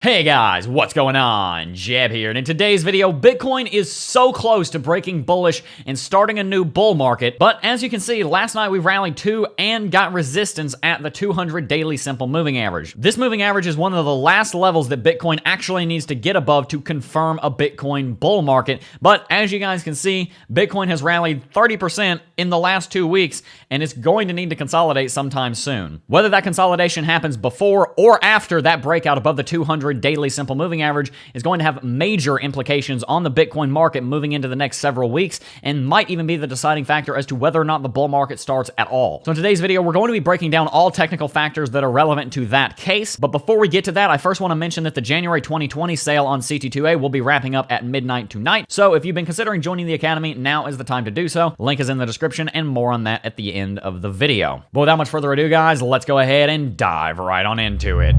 Hey guys, what's going on? Jeb here, and in today's video, Bitcoin is so close to breaking bullish and starting a new bull market, but as you can see, last night we rallied to and got resistance at the 200 daily simple moving average. This moving average is one of the last levels that Bitcoin actually needs to get above to confirm a Bitcoin bull market, but as you guys can see, Bitcoin has rallied 30% in the last 2 weeks, and it's going to need to consolidate sometime soon. Whether that consolidation happens before or after that breakout above the 200 daily simple moving average is going to have major implications on the Bitcoin market moving into the next several weeks and might even be the deciding factor as to whether or not the bull market starts at all. So in today's video, we're going to be breaking down all technical factors that are relevant to that case. But before we get to that, I first want to mention that the January 2020 sale on CT2A will be wrapping up at midnight tonight. So if you've been considering joining the Academy, now is the time to do so. Link is in the description and more on that at the end of the video. But without much further ado, guys, let's go ahead and dive right on into it.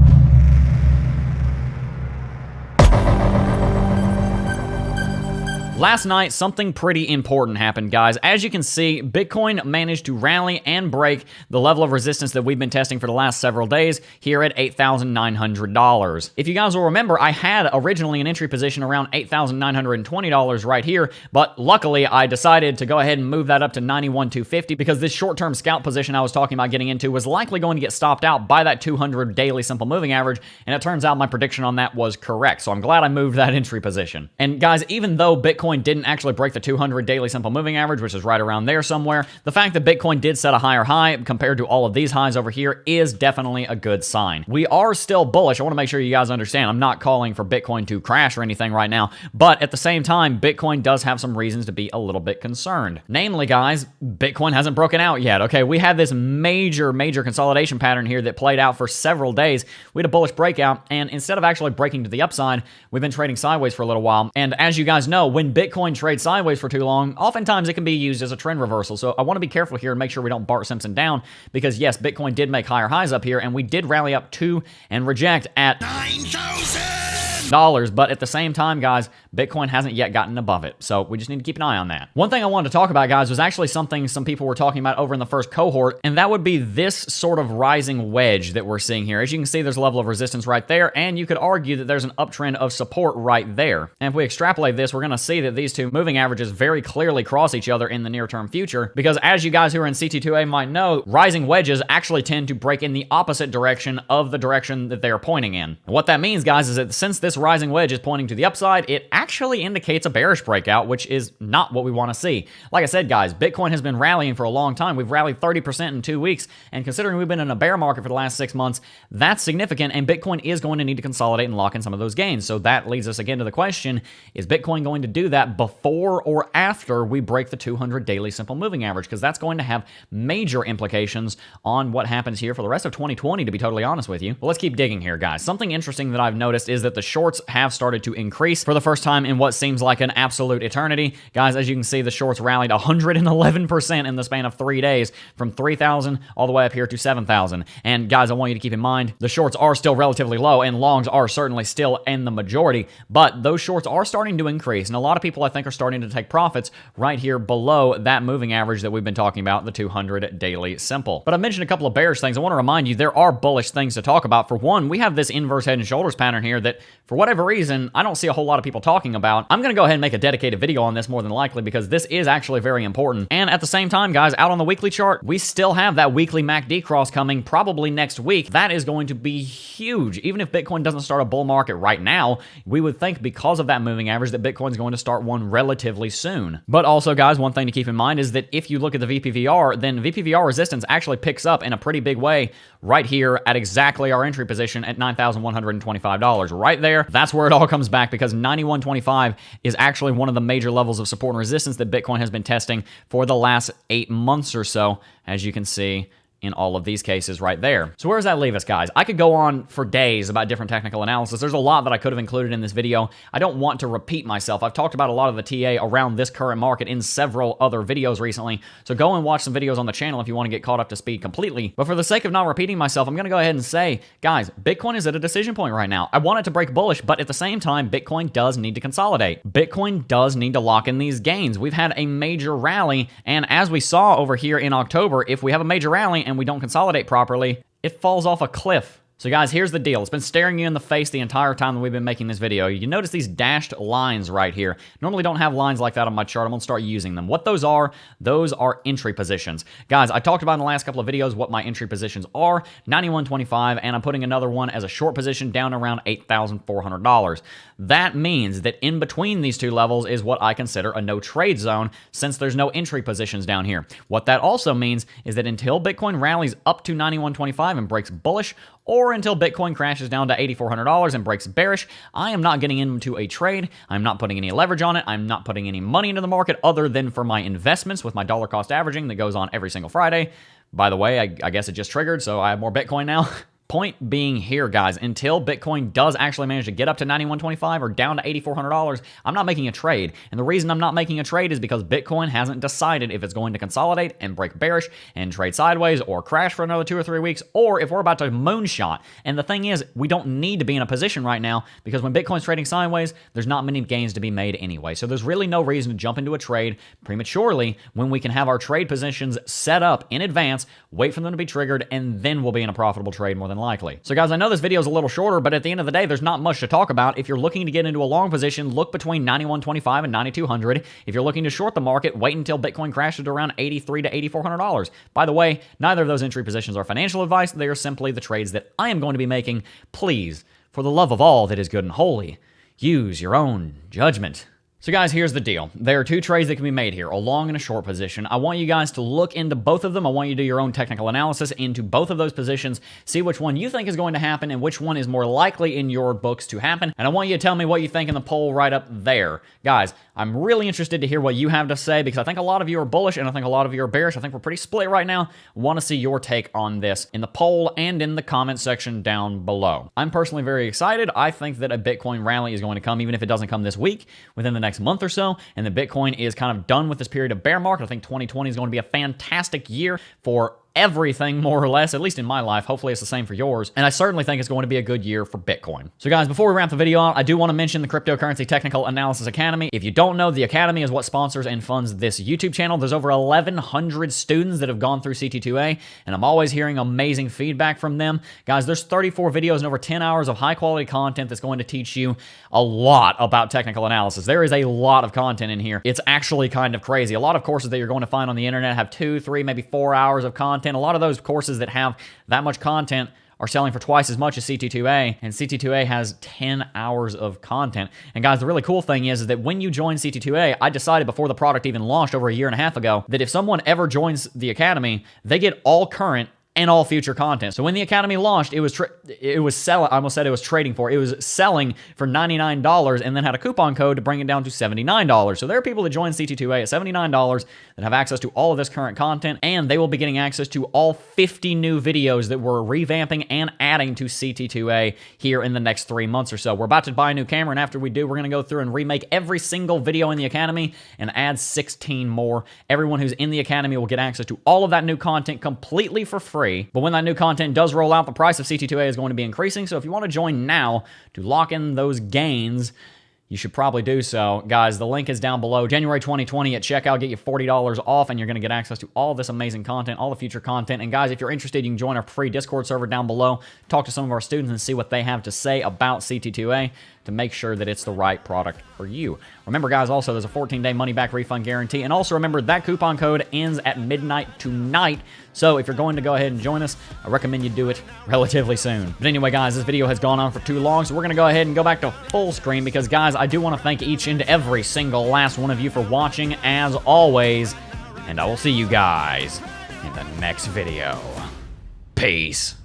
Last night, something pretty important happened, guys. As you can see, Bitcoin managed to rally and break the level of resistance that we've been testing for the last several days here at $8,900. If you guys will remember, I had originally an entry position around $8,920 right here, but luckily I decided to go ahead and move that up to $91,250 because this short-term scalp position I was talking about getting into was likely going to get stopped out by that 200 daily simple moving average, and it turns out my prediction on that was correct, so I'm glad I moved that entry position. And guys, even though Bitcoin didn't actually break the 200 daily simple moving average, which is right around there somewhere, the fact that Bitcoin did set a higher high compared to all of these highs over here is definitely a good sign. We are still bullish. I want to make sure you guys understand. I'm not calling for Bitcoin to crash or anything right now, but at the same time, Bitcoin does have some reasons to be a little bit concerned. Namely, guys, Bitcoin hasn't broken out yet, okay? We had this major consolidation pattern here that played out for several days. We had a bullish breakout, and instead of actually breaking to the upside, we've been trading sideways for a little while. And as you guys know, when Bitcoin trades sideways for too long, oftentimes it can be used as a trend reversal. So I want to be careful here and make sure we don't Bart Simpson down, because yes, Bitcoin did make higher highs up here, and we did rally up to and reject at $9,000. But at the same time, guys, Bitcoin hasn't yet gotten above it. So we just need to keep an eye on that. One thing I wanted to talk about, guys, was actually something some people were talking about over in the first cohort, and that would be this sort of rising wedge that we're seeing here. As you can see, there's a level of resistance right there, and you could argue that there's an uptrend of support right there. And if we extrapolate this, we're going to see that these two moving averages very clearly cross each other in the near-term future, because as you guys who are in CT2A might know, rising wedges actually tend to break in the opposite direction of the direction that they are pointing in. And what that means, guys, is that since this rising wedge is pointing to the upside, it actually indicates a bearish breakout, which is not what we want to see. Like I said, guys, Bitcoin has been rallying for a long time. We've rallied 30% in 2 weeks, and considering we've been in a bear market for the last 6 months, that's significant, and Bitcoin is going to need to consolidate and lock in some of those gains. So that leads us again to the question, is Bitcoin going to do that before or after we break the 200 daily simple moving average? Because that's going to have major implications on what happens here for the rest of 2020, to be totally honest with you. But let's keep digging here, guys. Something interesting that I've noticed is that the shorts have started to increase for the first time in what seems like an absolute eternity. Guys, as you can see, the shorts rallied 111% in the span of 3 days, from 3,000 all the way up here to 7,000. And guys, I want you to keep in mind, the shorts are still relatively low, and longs are certainly still in the majority, but those shorts are starting to increase, and a lot of people, I think, are starting to take profits right here below that moving average that we've been talking about, the 200 daily simple. But I mentioned a couple of bearish things. I want to remind you, there are bullish things to talk about. For one, we have this inverse head and shoulders pattern here that, for whatever reason, I don't see a whole lot of people talking about. I'm going to go ahead and make a dedicated video on this more than likely, because this is actually very important. And at the same time, guys, out on the weekly chart, we still have that weekly MACD cross coming probably next week. That is going to be huge. Even if Bitcoin doesn't start a bull market right now, we would think because of that moving average that Bitcoin's going to start one relatively soon. But also, guys, one thing to keep in mind is that if you look at the VPVR, then VPVR resistance actually picks up in a pretty big way right here at exactly our entry position at $9,125. Right there, that's where it all comes back, because 91.25 is actually one of the major levels of support and resistance that Bitcoin has been testing for the last 8 months or so, as you can see in all of these cases right there. So where does that leave us, guys? I could go on for days about different technical analysis. There's a lot that I could have included in this video. I don't want to repeat myself. I've talked about a lot of the TA around this current market in several other videos recently, so go and watch some videos on the channel if you want to get caught up to speed completely. But for the sake of not repeating myself, I'm going to go ahead and say, guys, Bitcoin is at a decision point right now. I want it to break bullish, but at the same time, Bitcoin does need to consolidate. Bitcoin does need to lock in these gains. We've had a major rally, and as we saw over here in October, if we have a major rally and we don't consolidate properly, it falls off a cliff. So guys, here's the deal. It's been staring you in the face the entire time that we've been making this video. You notice these dashed lines right here. Normally don't have lines like that on my chart. I'm gonna start using them. What those are entry positions. Guys, I talked about in the last couple of videos what my entry positions are, 91.25, and I'm putting another one as a short position down around $8,400. That means that in between these two levels is what I consider a no trade zone, since there's no entry positions down here. What that also means is that until Bitcoin rallies up to 91.25 and breaks bullish, or until Bitcoin crashes down to $8,400 and breaks bearish, I am not getting into a trade. I'm not putting any leverage on it. I'm not putting any money into the market other than for my investments with my dollar cost averaging that goes on every single Friday. By the way, I guess it just triggered, so I have more Bitcoin now. Point being here, guys, until Bitcoin does actually manage to get up to 91.25 or down to $8,400, I'm not making a trade. And the reason I'm not making a trade is because Bitcoin hasn't decided if it's going to consolidate and break bearish and trade sideways or crash for another 2 or 3 weeks, or if we're about to moonshot. And the thing is, we don't need to be in a position right now because when Bitcoin's trading sideways, there's not many gains to be made anyway. So there's really no reason to jump into a trade prematurely when we can have our trade positions set up in advance, wait for them to be triggered, and then we'll be in a profitable trade more than likely. So guys, I know this video is a little shorter, but at the end of the day, there's not much to talk about. If you're looking to get into a long position, look between 91.25 and 9200. If you're looking to short the market, wait until Bitcoin crashes to around $8,300 to $8,400. By the way, neither of those entry positions are financial advice. They are simply the trades that I am going to be making. Please, for the love of all that is good and holy, use your own judgment. So guys, here's the deal. There are 2 trades that can be made here, a long and a short position. I want you guys to look into both of them. I want you to do your own technical analysis into both of those positions, see which one you think is going to happen and which one is more likely in your books to happen. And I want you to tell me what you think in the poll right up there. Guys, I'm really interested to hear what you have to say because I think a lot of you are bullish and I think a lot of you are bearish. I think we're pretty split right now. I want to see your take on this in the poll and in the comment section down below. I'm personally very excited. I think that a Bitcoin rally is going to come, even if it doesn't come this week, within the next month or so, and the Bitcoin is kind of done with this period of bear market. I think 2020 is going to be a fantastic year for everything, more or less, at least in my life. Hopefully it's the same for yours. And I certainly think it's going to be a good year for Bitcoin. So guys, before we wrap the video out, I do want to mention the Cryptocurrency Technical Analysis Academy. If you don't know, the Academy is what sponsors and funds this YouTube channel. There's over 1,100 students that have gone through CT2A, and I'm always hearing amazing feedback from them. Guys, there's 34 videos and over 10 hours of high quality content that's going to teach you a lot about technical analysis. There is a lot of content in here. It's actually kind of crazy. A lot of courses that you're going to find on the internet have 2, 3, maybe 4 hours of content. A lot of those courses that have that much content are selling for twice as much as CT2A, and CT2A has 10 hours of content. And guys, the really cool thing is that when you join CT2A, I decided before the product even launched over a year and a half ago that if someone ever joins the Academy, they get all current and all future content. So when the Academy launched, it was selling. I almost said it was trading for. It was selling for $99 and then had a coupon code to bring it down to $79. So there are people that join CT2A at $79 that have access to all of this current content, and they will be getting access to all 50 new videos that we're revamping and adding to CT2A here in the next 3 months or so. We're about to buy a new camera, and after we do, we're going to go through and remake every single video in the Academy and add 16 more. Everyone who's in the Academy will get access to all of that new content completely for free. But when that new content does roll out, the price of CT2A is going to be increasing. So if you want to join now to lock in those gains, you should probably do so. Guys, the link is down below. January 2020 at checkout, get you $40 off, and you're going to get access to all this amazing content, all the future content. And guys, if you're interested, you can join our free Discord server down below, talk to some of our students and see what they have to say about CT2A to make sure that it's the right product for you. Remember, guys, also there's a 14-day money-back refund guarantee. And also remember, that coupon code ends at midnight tonight. So if you're going to go ahead and join us, I recommend you do it relatively soon. But anyway, guys, this video has gone on for too long, so we're going to go ahead and go back to full screen because, guys, I do want to thank each and every single last one of you for watching, as always. And I will see you guys in the next video. Peace.